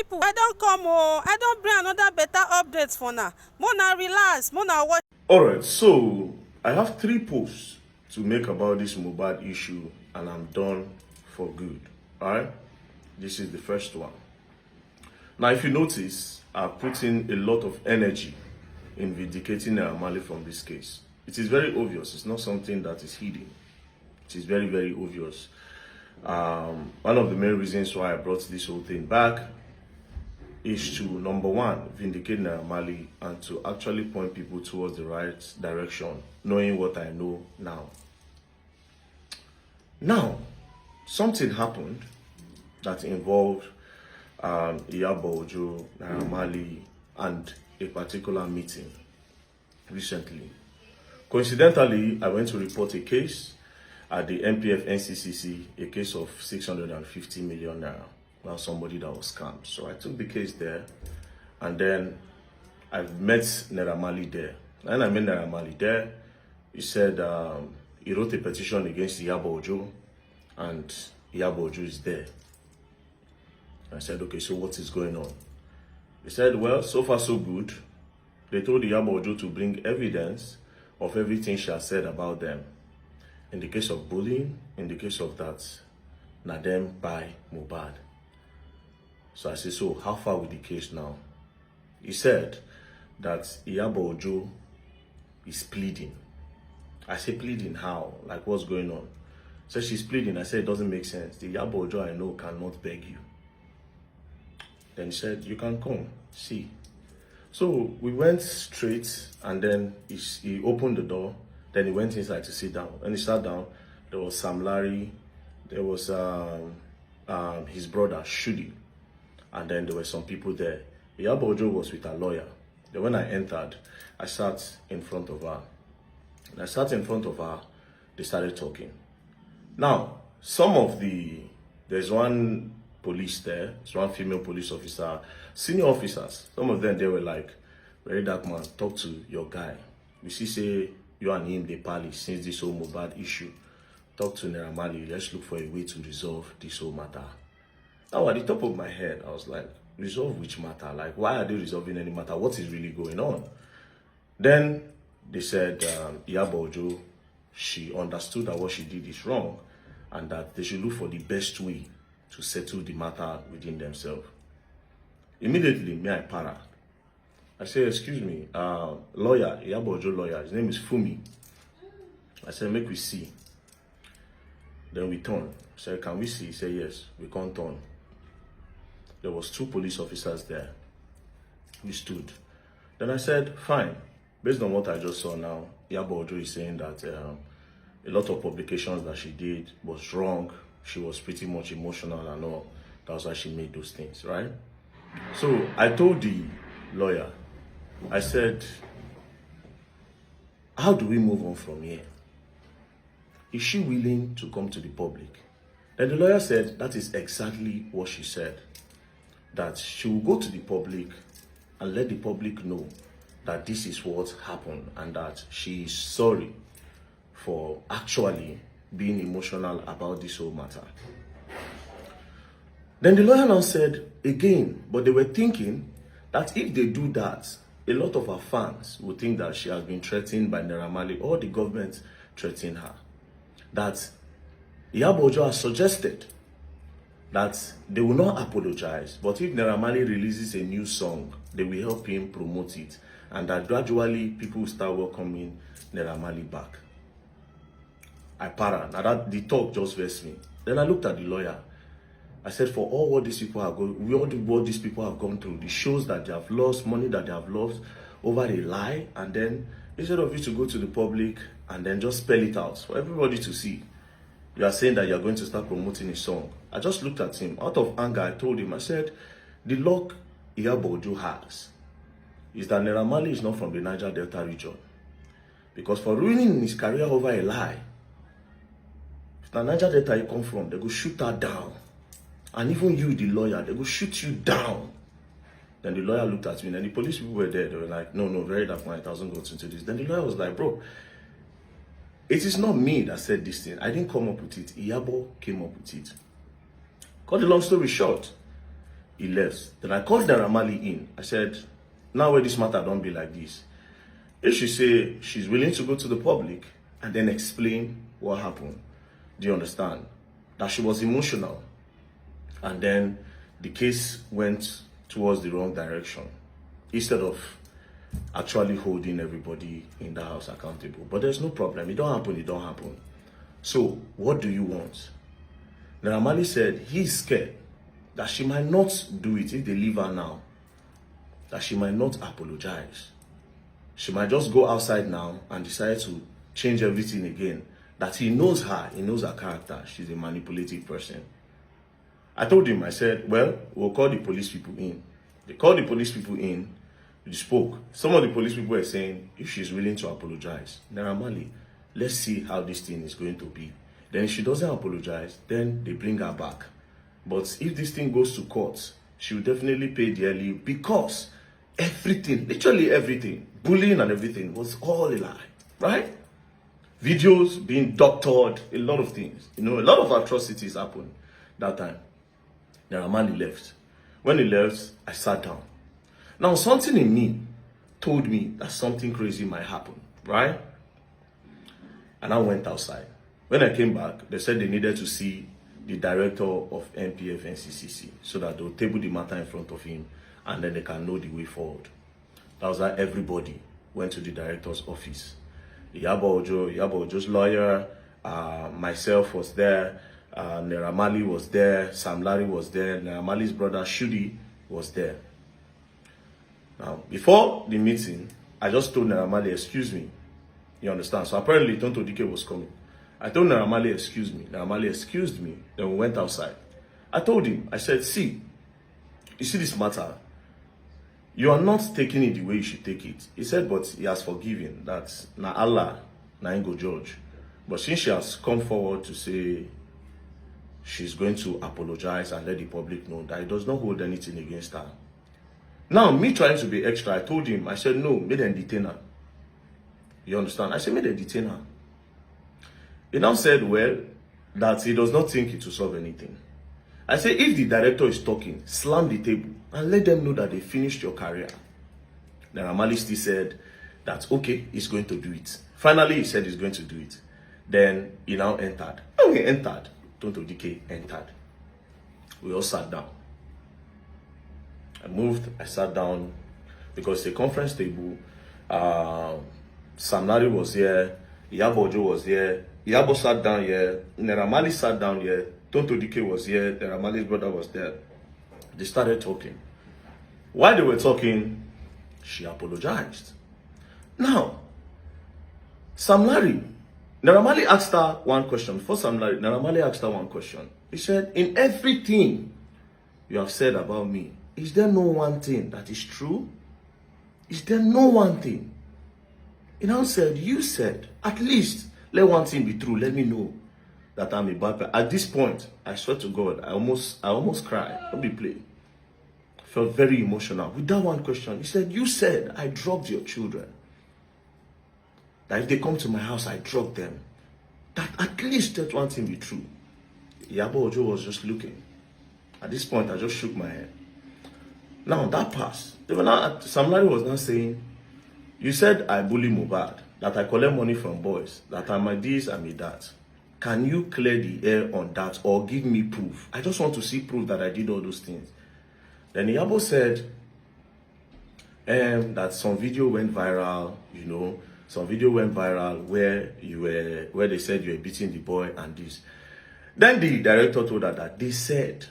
people, I don't come, oh, I don't bring another better updates for now. Mona relax, Mona watch. Alright, so I have 3 posts to make about this Mohbad issue and I'm done for good. Alright, this is the first one. Now, if you notice, I've put in a lot of energy in vindicating Naira from this case. It is very obvious, it's not something that is hidden. It is very, very obvious. One of the main reasons why I brought this whole thing back is to, number one, vindicate Naira and to actually point people towards the right direction, knowing what I know now. Now, something happened that involved Iyabo Ojo, Naira and a particular meeting recently. Coincidentally, I went to report a case at the MPF NCCC, a case of 650 million naira. Now somebody that was scammed. So I took the case there, and then I met Naira there. And I met Naira there. He said he wrote a petition against Iyabo Ojo, and Iyabo Ojo is there. I said, okay, so what is going on? He said, well, so far so good. They told Iyabo Ojo to bring evidence of everything she has said about them. In the case of bullying, in the case of that, na them by Mohbad. So I said, so how far with the case now? He said that Iyabo Ojo is pleading. I said, pleading how? Like, what's going on? So she's pleading. I said, it doesn't make sense. The Iyabo Ojo I know cannot beg you. Then he said, you can come, see. So we went straight, and then he opened the door. Then he went inside to sit down. When he sat down, there was Sam Larry, there was his brother Shudi, and then there were some people there. Iyabo Ojo was with a lawyer. Then when I entered, I sat in front of her. And I sat in front of her, they started talking. Now, there's one police there, there's one female police officer, senior officers. Some of them, they were like, very dark man, talk to your guy. We see, say, you and him, they pally since this whole Mohbad issue. Talk to Naira, let's look for a way to resolve this whole matter. Now, at the top of my head, I was like, resolve which matter? Like, why are they resolving any matter? What is really going on? Then they said, Iyabo Ojo, she understood that what she did is wrong and that they should look for the best way to settle the matter within themselves. Immediately, me, I para. I said, excuse me, lawyer, Iyabo Ojo lawyer, his name is Fumi. I said, make we see. Then we turn. I said, can we see? He said, yes, we can't turn. There was 2 police officers there. We stood. Then I said, fine. Based on what I just saw now, Iyabo Ojo is saying that a lot of publications that she did was wrong. She was pretty much emotional and all. That's why she made those things, right? So I told the lawyer, I said, how do we move on from here? Is she willing to come to the public? Then the lawyer said, that is exactly what she said. That she will go to the public and let the public know that this is what happened and that she is sorry for actually being emotional about this whole matter. Then the lawyer now said, again, but they were thinking that if they do that, a lot of her fans would think that she has been threatened by Naira or the government threatening her. That Iyabo Ojo has suggested that they will not apologize, but if Naira releases a new song, they will help him promote it, and that gradually people will start welcoming Naira back. I para. Now that the talk just vexed me. Then I looked at the lawyer. I said, for all what these people have gone through, the shows that they have lost, money that they have lost over a lie, and then instead of you to go to the public and then just spell it out for everybody to see, you are saying that you are going to start promoting a song. I just looked at him. Out of anger, I told him, I said, the luck Iyabo Ojo has is that Naira is not from the Niger Delta region. Because for ruining his career over a lie, if the Niger Delta you come from, they go shoot her down. And even you, the lawyer, they go shoot you down. Then the lawyer looked at me, and the police people were there. They were like, no, very dark man, it hasn't got into this. Then the lawyer was like, bro, it is not me that said this thing. I didn't come up with it. Iyabo came up with it. Cut the long story short, he left. Then I called Naira Marley in. I said, now where this matter don't be like this. If she say she's willing to go to the public and then explain what happened, do you understand? That she was emotional. And then the case went towards the wrong direction. Instead of actually holding everybody in the house accountable. But there's no problem. It don't happen, it don't happen. So, what do you want? Naira Marley said he's scared that she might not do it if they leave her now. That she might not apologize. She might just go outside now and decide to change everything again. That he knows her, he knows her character. She's a manipulative person. I told him, I said, well, we'll call the police people in. They called the police people in. We spoke. Some of the police people were saying, if she's willing to apologize, Naira Marley, let's see how this thing is going to be. Then if she doesn't apologize, then they bring her back. But if this thing goes to court, she will definitely pay dearly because everything, literally everything, bullying and everything was all a lie, right? Videos being doctored, a lot of things. You know, a lot of atrocities happened that time. Naira Marley left. When he left, I sat down. Now, something in me told me that something crazy might happen, right? And I went outside. When I came back, they said they needed to see the director of NPF NCCC so that they'll table the matter in front of him and then they can know the way forward. That was how everybody went to the director's office. Iyabo Ojo's lawyer, myself was there, Naira Marley was there, Sam Larry was there, Naira Marley's brother Shudi was there. Now, before the meeting, I just told Naira Marley, excuse me. You understand? So apparently Tonto Dike was coming. I told Naira Marley, excuse me. Naira Marley excused me. Then we went outside. I told him, I said, see, you see this matter? You are not taking it the way you should take it. He said, but he has forgiven. That na Allah, na go judge. But since she has come forward to say she's going to apologize and let the public know that he does not hold anything against her. Now, me trying to be extra, I told him, I said, no, make them detain her. You understand? I said, make them detain her. He now said, well, that he does not think it will solve anything. I said, if the director is talking, slam the table and let them know that they finished your career. Naira Marley still said that, okay, he's going to do it. Finally, he said he's going to do it. Then he now entered. When he entered, Tonto Dike entered. We all sat down. I moved, I sat down because the conference table, Sam Larry was here, Iyabo Ojo was here, Iyabo sat down here, Naira Marley sat down here, Tonto Dike was here, Naira Marley's brother was there. They started talking. While they were talking, she apologized. Now, Sam Larry, Naira Marley asked her one question. Before Sam Larry, Naira Marley asked her one question. He said, in everything you have said about me, is there no one thing that is true? Is there no one thing? He now said, you said, at least let one thing be true. Let me know that I'm a bad person. At this point, I swear to God, I almost cried. Don't be playing. I felt very emotional. With that one question, he said, you said I dropped your children. That if they come to my house, I drop them. That at least that one thing be true. Iyabo Ojo was just looking. At this point, I just shook my head. Now, that passed. Sam Larry was now saying, you said I bully Mohbad, that I collect money from boys, that I'm a this, I'm a that. Can you clear the air on that or give me proof? I just want to see proof that I did all those things. Then Iyabo said that some video went viral, you know, some video went viral where they said you were beating the boy and this. Then the director told her that they said,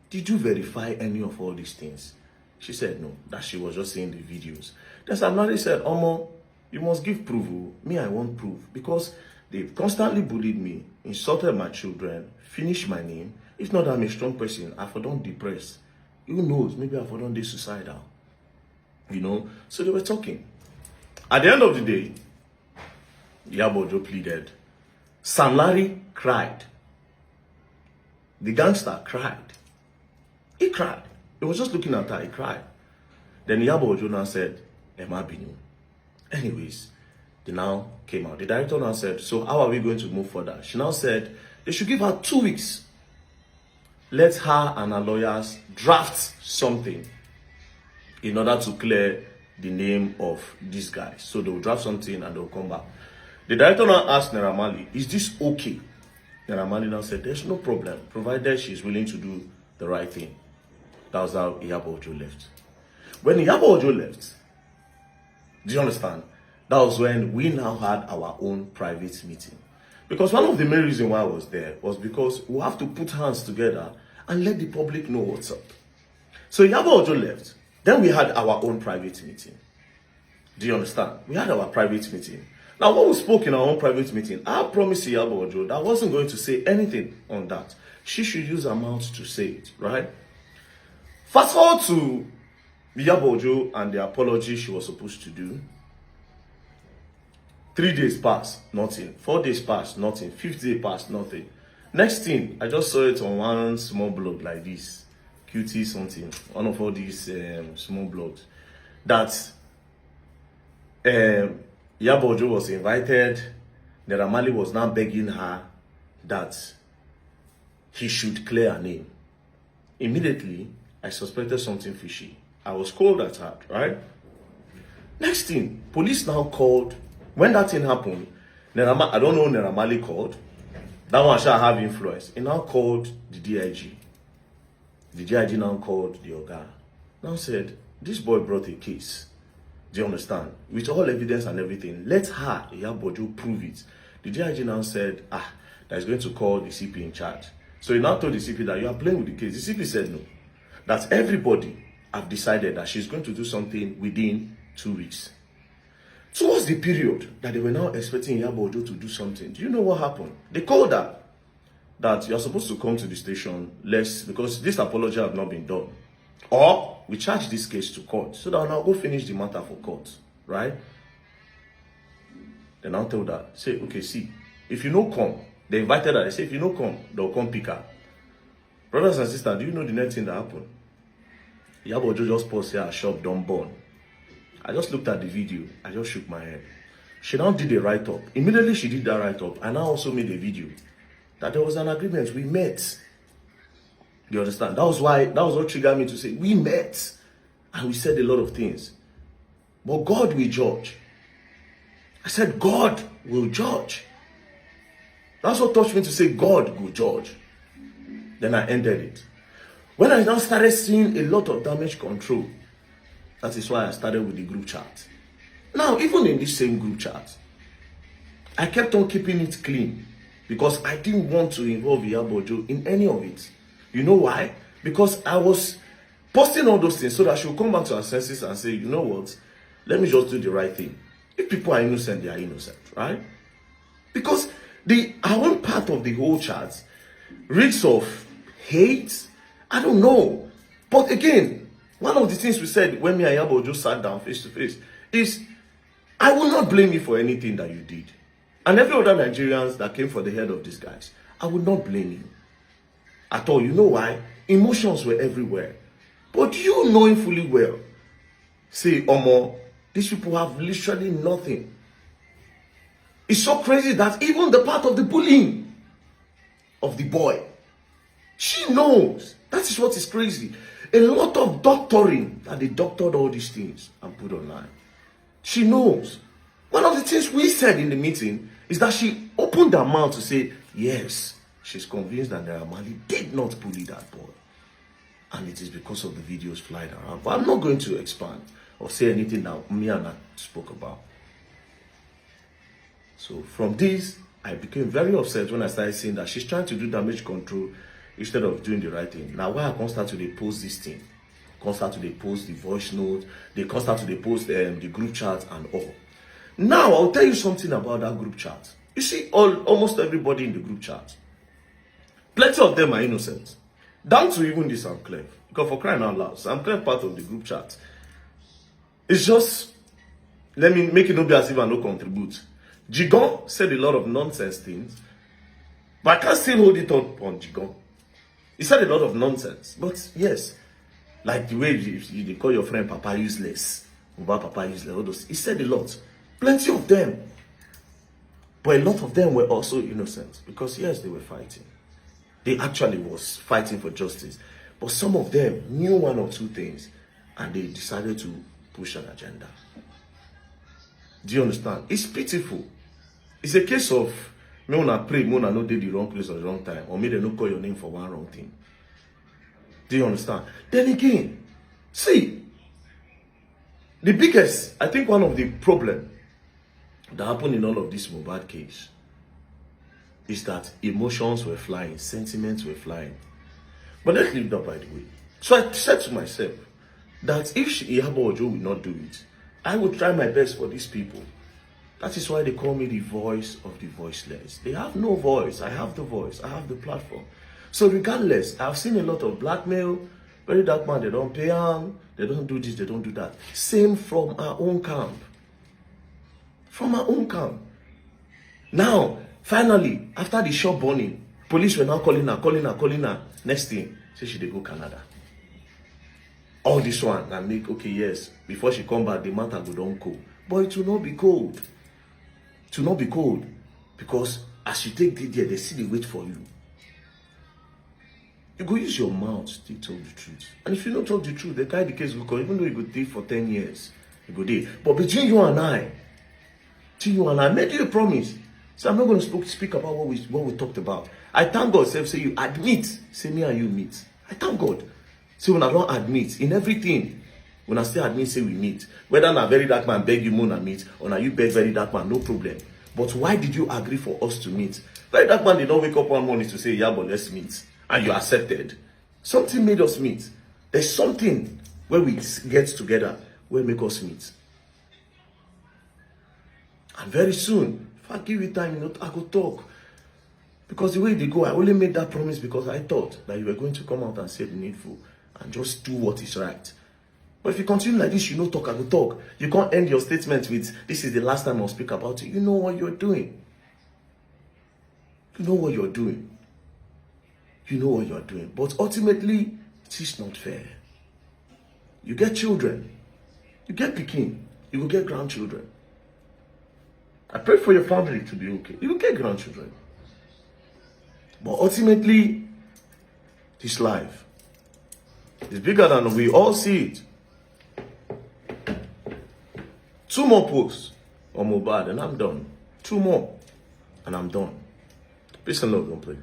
did you verify any of all these things? She said no, that she was just seeing the videos. Then Sam Larry said, Omo, you must give proof. Me, I want proof. Because they've constantly bullied me, insulted my children, finished my name. If not, I'm a strong person. I for don't depressed. Who knows? Maybe I for don't be suicidal. You know? So they were talking. At the end of the day, Iyabo Ojo pleaded. Sam Larry cried. The gangster cried. He cried. He was just looking at her. He cried. Then Iyabo Ojo now said, Emma Binu. Anyways, they now came out. The director now said, so how are we going to move further? She now said, they should give her 2 weeks. let her and her lawyers draft something in order to clear the name of these guys. So they'll draft something and they'll come back. The director now asked Naira Marley, is this okay? Naira Marley now said, there's no problem, provided she's willing to do the right thing. That was how Iyabo Ojo left. When Iyabo Ojo left, do you understand? That was when we now had our own private meeting. Because one of the main reasons why I was there was because we have to put hands together and let the public know what's up. So Iyabo Ojo left. Then we had our own private meeting. Do you understand? We had our private meeting. Now, when we spoke in our own private meeting, I promised Iyabo Ojo that I wasn't going to say anything on that. She should use her mouth to say it, right? Fast forward to Iyabo Ojo and the apology she was supposed to do. 3 days passed, nothing. 4 days passed, nothing. 5th day passed, nothing. Next thing, I just saw it on one small blog like this. QT something. One of all these small blogs. That Iyabo Ojo was invited. Naira Marley was now begging her that he should clear her name. Immediately, I suspected something fishy. I was cold at heart, right? Next thing, police now called. When that thing happened, I don't know who Naira Marley called. That one shall have influence. He now called the DIG. The DIG now called the Oga. Now said, this boy brought a case. Do you understand? With all evidence and everything, let her, Iyabo Ojo, prove it. The DIG now said, that he's going to call the CP in charge. So he now told the CP that you are playing with the case. The CP said no. That everybody have decided that she's going to do something within 2 weeks. Towards the period that they were now expecting Iyabo Ojo to do something, do you know what happened? They called her that you're supposed to come to the station less because this apology have not been done. Or we charge this case to court so that I'll now go finish the matter for court, right? Then I'll tell her, say, okay, see, if you no come, they invited her, they say, if you no come, they'll come pick her. Brothers and sisters, do you know the next thing that happened? Iyabo Ojo just paused here, her shop done burn. I just looked at the video. I just shook my head. She now did a write-up. Immediately she did that write-up. I now also made a video that there was an agreement. We met. You understand? That was what triggered me to say, we met. And we said a lot of things. But God will judge. I said, God will judge. That's what touched me to say, God will judge. Then I ended it. When I now started seeing a lot of damage control, that is why I started with the group chat. Now, even in this same group chat, I kept on keeping it clean because I didn't want to involve Iyabo Ojo in any of it. You know why? Because I was posting all those things so that she'll come back to her senses and say, you know what? Let me just do the right thing. If people are innocent, they are innocent, right? Because our own part of the whole chat reeks of hate. I don't know. But again, one of the things we said when me and Iyabo Ojo sat down face to face is, I will not blame you for anything that you did. And every other Nigerians that came for the head of these guys, I would not blame you at all. You know why? Emotions were everywhere. But you knowing fully well, say, Omo, these people have literally nothing. It's so crazy that even the part of the bullying of the boy, she knows. That is what is crazy. A lot of doctoring that they doctored all these things and put online. She knows. One of the things we said in the meeting is that she opened her mouth to say, yes, she's convinced that Naira Marley did not bully that boy. And it is because of the videos flying around. But I'm not going to expand or say anything that me and I spoke about. So from this, I became very upset when I started seeing that she's trying to do damage control instead of doing the right thing. Now, why I can't start to post this thing? Can't start to post the voice note. They can't start to post the group chat and all. Now, I'll tell you something about that group chat. You see, almost everybody in the group chat, plenty of them are innocent. Down to even the Sam Clef. Because for crying out loud, Sam Clef part of the group chat. It's just, let me make it not be as if I no contribute. Jigon said a lot of nonsense things, but I can't still hold it on Jigon. He said a lot of nonsense, but yes, like the way they call your friend Papa useless, Papa useless, all those. He said a lot, plenty of them, but a lot of them were also innocent because yes, they were fighting. They actually was fighting for justice. But some of them knew one or two things and they decided to push an agenda. Do you understand? It's pitiful. It's a case of me una pray, me una no did the wrong place at the wrong time, or me they no call your name for one wrong thing. Do you understand? Then again, see, the biggest, I think one of the problem that happened in all of this Mohbad case is that emotions were flying, sentiments were flying. But let's leave that by the way. So I said to myself that if Iyabo Ojo will not do it, I will try my best for these people. That is why they call me the voice of the voiceless. They have no voice. I have the voice. I have the platform. So regardless, I've seen a lot of blackmail. Very dark man, they don't pay them. They don't do this, they don't do that. Same from our own camp. From our own camp. Now, finally, after the shop burning, police were now calling her. Next thing, say she dey go Canada. All this one, and make, okay, yes, before she come back, the matter go down cold. But it will not be cold. It will not be cold. Because as you take the there, they see the wait for you. You go use your mouth to tell the truth. And if you don't tell the truth, the kind of case will come, even though you go there for 10 years, you go there. But between you and I, I made you a promise. So I'm not going to speak about what we talked about. I thank God, say you admit, say me and you meet. I thank God. Say when I don't admit, in everything, when I still admit, say we meet. Whether na very dark man beg you more than meet, or na you beg very dark man, no problem. But why did you agree for us to meet? Very dark man did not wake up one morning to say, yeah, but let's meet. And you accepted. Something made us meet. There's something where we get together, where make us meet. And very soon, if I give you time, I go talk. Because the way they go, I only made that promise because I thought that you were going to come out and say the needful and just do what is right. But if you continue like this, you know talk, I go talk. You can't end your statement with, this is the last time I'll speak about it. You know what you're doing. You know what you're doing. You know what you're doing. But ultimately, it is not fair. You get children. You get pikin. You will get grandchildren. I pray for your family to be okay. You will get grandchildren. But ultimately, this life is bigger than we all see it. 2 more posts on Mohbad and I'm done. 2 more and I'm done. Peace and love, don't play.